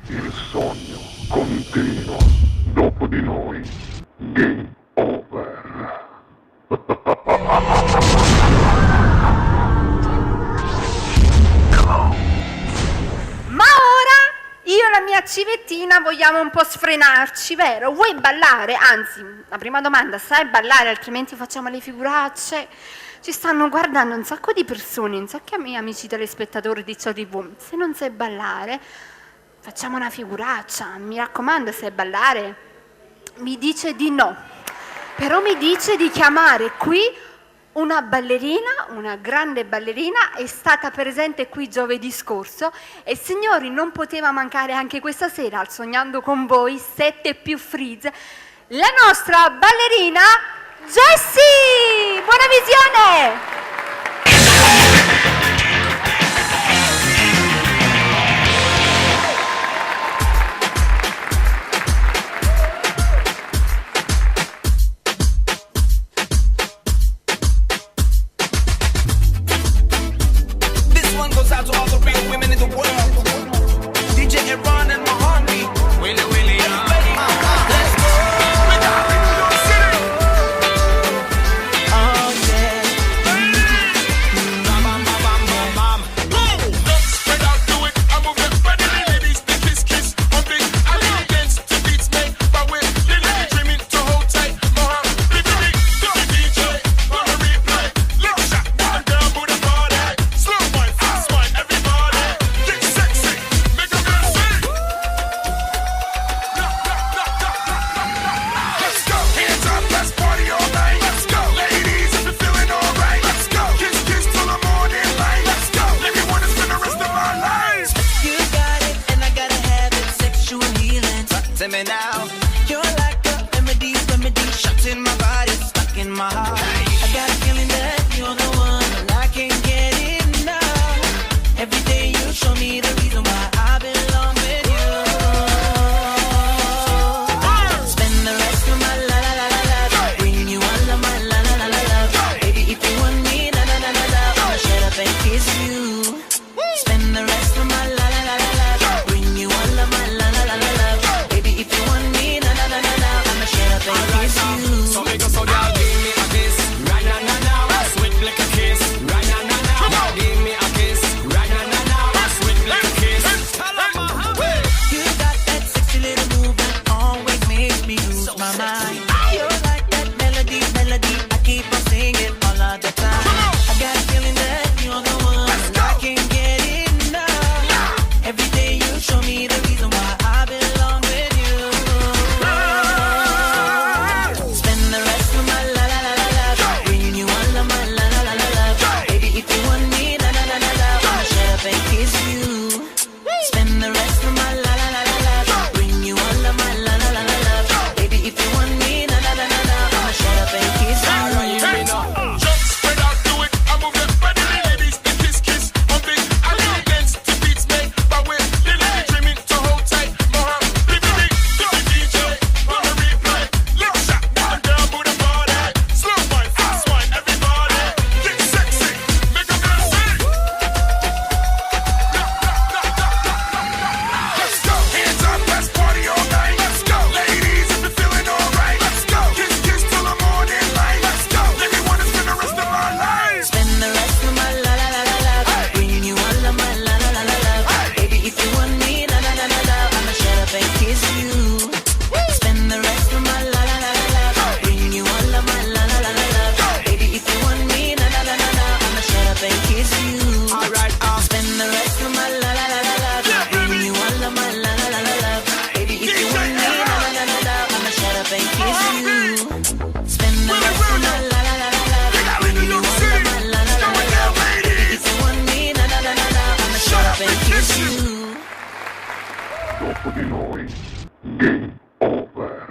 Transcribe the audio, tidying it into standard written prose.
Il sogno continua. Dopo di noi, game over. Ma ora io e la mia civettina vogliamo un po' sfrenarci, vero? Vuoi ballare? Anzi, la prima domanda, sai ballare, altrimenti facciamo le figuracce? Ci stanno guardando un sacco di persone, un sacco di amici telespettatori di Ciao TV. Se non sai ballare, facciamo una figuraccia. Mi raccomando, sai ballare? Mi dice di no. Però mi dice di chiamare qui una ballerina, una grande ballerina, è stata presente qui giovedì scorso e signori non poteva mancare anche questa sera al Sognando con voi 7 più Freeze, la nostra ballerina Jessie! Buona visione! Dopo di noi, game over.